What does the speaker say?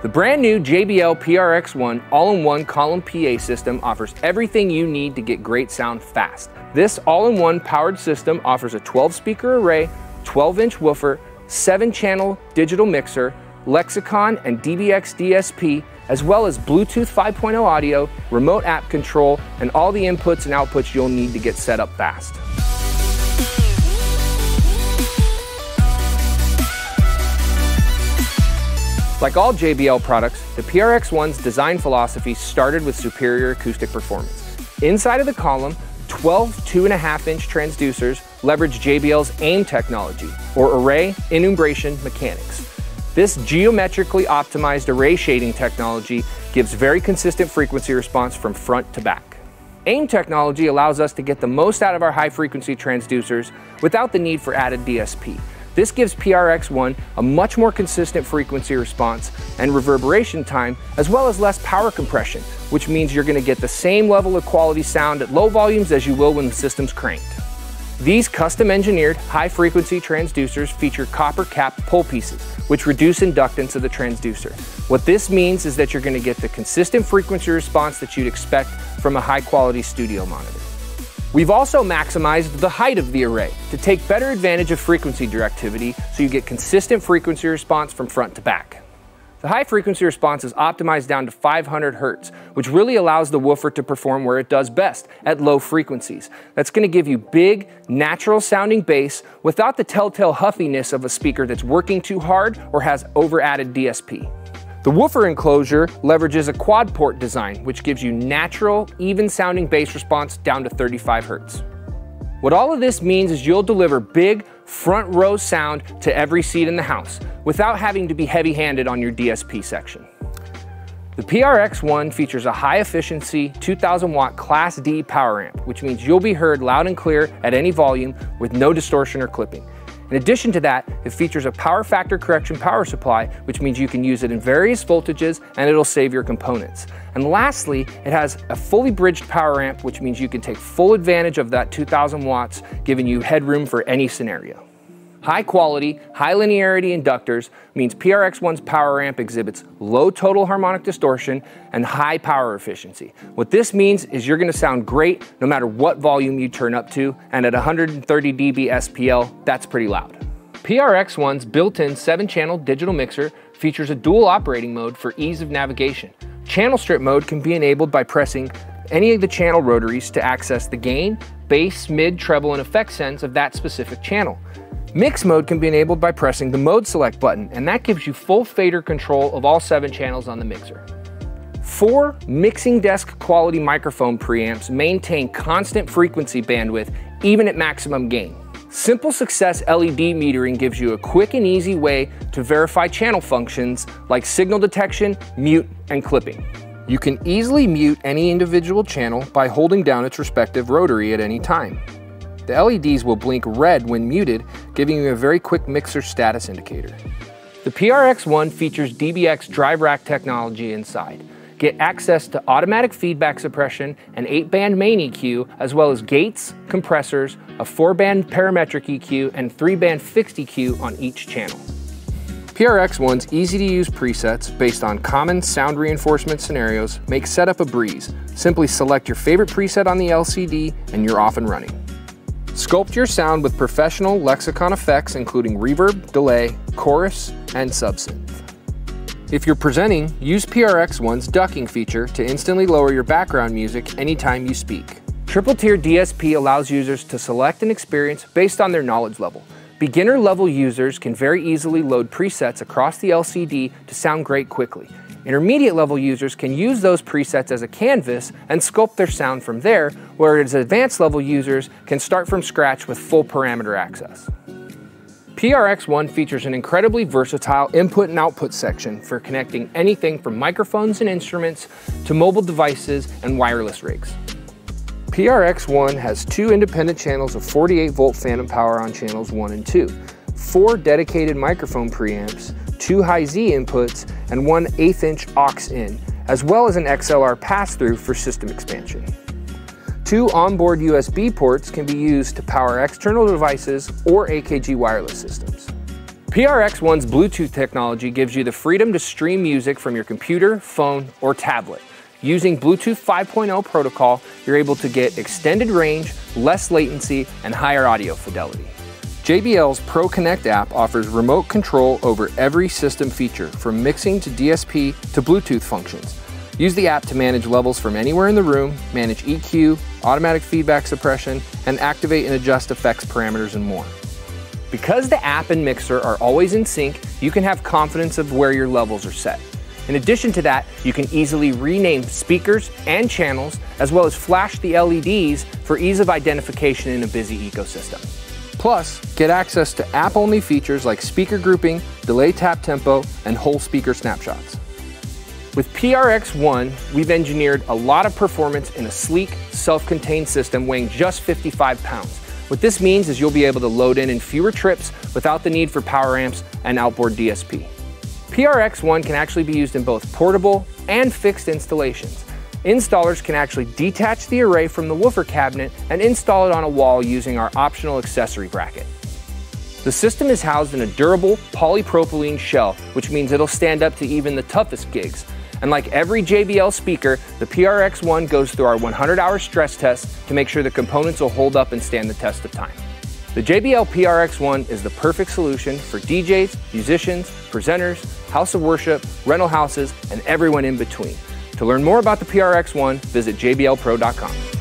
The brand new JBL PRX ONE all-in-one column PA system offers everything you need to get great sound fast. This all-in-one powered system offers a 12-speaker array, 12-inch woofer, 7-channel digital mixer, lexicon and DBX DSP, as well as Bluetooth 5.0 audio, remote app control, and all the inputs and outputs you'll need to get set up fast. Like all JBL products, the PRX ONE's design philosophy started with superior acoustic performance. Inside of the column, 12 2.5-inch transducers leverage JBL's AIM technology, or Array Enumeration Mechanics. This geometrically optimized array shading technology gives very consistent frequency response from front to back. AIM technology allows us to get the most out of our high-frequency transducers without the need for added DSP. This gives PRX ONE a much more consistent frequency response and reverberation time, as well as less power compression, which means you're going to get the same level of quality sound at low volumes as you will when the system's cranked. These custom-engineered high-frequency transducers feature copper-capped pull pieces, which reduce inductance of the transducer. What this means is that you're going to get the consistent frequency response that you'd expect from a high-quality studio monitor. We've also maximized the height of the array to take better advantage of frequency directivity so you get consistent frequency response from front to back. The high frequency response is optimized down to 500 Hz, which really allows the woofer to perform where it does best, at low frequencies. That's going to give you big, natural sounding bass without the telltale huffiness of a speaker that's working too hard or has over-added DSP. The woofer enclosure leverages a quad port design, which gives you natural, even sounding bass response down to 35 Hz. What all of this means is you'll deliver big, front row sound to every seat in the house, without having to be heavy-handed on your DSP section. The PRX ONE features a high-efficiency 2000-watt Class D power amp, which means you'll be heard loud and clear at any volume with no distortion or clipping. In addition to that, it features a power factor correction power supply, which means you can use it in various voltages and it'll save your components. And lastly, it has a fully bridged power amp, which means you can take full advantage of that 2000 watts, giving you headroom for any scenario. High quality, high linearity inductors means PRX ONE's power amp exhibits low total harmonic distortion and high power efficiency. What this means is you're gonna sound great no matter what volume you turn up to, and at 130 dB SPL, that's pretty loud. PRX ONE's built-in 7-channel digital mixer features a dual operating mode for ease of navigation. Channel strip mode can be enabled by pressing any of the channel rotaries to access the gain, bass, mid, treble, and effect sends of that specific channel. Mix mode can be enabled by pressing the mode select button, and that gives you full fader control of all 7 channels on the mixer. 4 mixing desk quality microphone preamps maintain constant frequency bandwidth even at maximum gain. Simple Success LED metering gives you a quick and easy way to verify channel functions like signal detection, mute, and clipping. You can easily mute any individual channel by holding down its respective rotary at any time. The LEDs will blink red when muted, giving you a very quick mixer status indicator. The PRX ONE features DBX drive rack technology inside. Get access to automatic feedback suppression, an 8-band main EQ, as well as gates, compressors, a 4-band parametric EQ, and 3-band fixed EQ on each channel. PRX ONE's easy-to-use presets based on common sound reinforcement scenarios make setup a breeze. Simply select your favorite preset on the LCD and you're off and running. Sculpt your sound with professional lexicon effects including reverb, delay, chorus, and subsynth. If you're presenting, use PRX ONE's ducking feature to instantly lower your background music anytime you speak. Triple tier DSP allows users to select an experience based on their knowledge level. Beginner level users can very easily load presets across the LCD to sound great quickly. Intermediate level users can use those presets as a canvas and sculpt their sound from there, whereas advanced level users can start from scratch with full parameter access. PRX ONE features an incredibly versatile input and output section for connecting anything from microphones and instruments to mobile devices and wireless rigs. PRX ONE has 2 independent channels of 48-volt phantom power on channels 1 and 2, 4 dedicated microphone preamps, 2 high Z inputs, and 1 1/8-inch aux in, as well as an XLR pass-through for system expansion. 2 onboard USB ports can be used to power external devices or AKG wireless systems. PRX One's Bluetooth technology gives you the freedom to stream music from your computer, phone, or tablet. Using Bluetooth 5.0 protocol, you're able to get extended range, less latency, and higher audio fidelity. JBL's Pro Connect app offers remote control over every system feature, from mixing to DSP to Bluetooth functions. Use the app to manage levels from anywhere in the room, manage EQ, automatic feedback suppression, and activate and adjust effects parameters and more. Because the app and mixer are always in sync, you can have confidence of where your levels are set. In addition to that, you can easily rename speakers and channels, as well as flash the LEDs for ease of identification in a busy ecosystem. Plus, get access to app-only features like speaker grouping, delay tap tempo, and whole speaker snapshots. With PRX One, we've engineered a lot of performance in a sleek, self-contained system weighing just 55 pounds. What this means is you'll be able to load in fewer trips without the need for power amps and outboard DSP. PRX One can actually be used in both portable and fixed installations. Installers can actually detach the array from the woofer cabinet and install it on a wall using our optional accessory bracket. The system is housed in a durable polypropylene shell, which means it'll stand up to even the toughest gigs. And like every JBL speaker, the PRX One goes through our 100-hour stress test to make sure the components will hold up and stand the test of time. The JBL PRX One is the perfect solution for DJs, musicians, presenters, house of worship, rental houses, and everyone in between. To learn more about the PRX One, visit jblpro.com.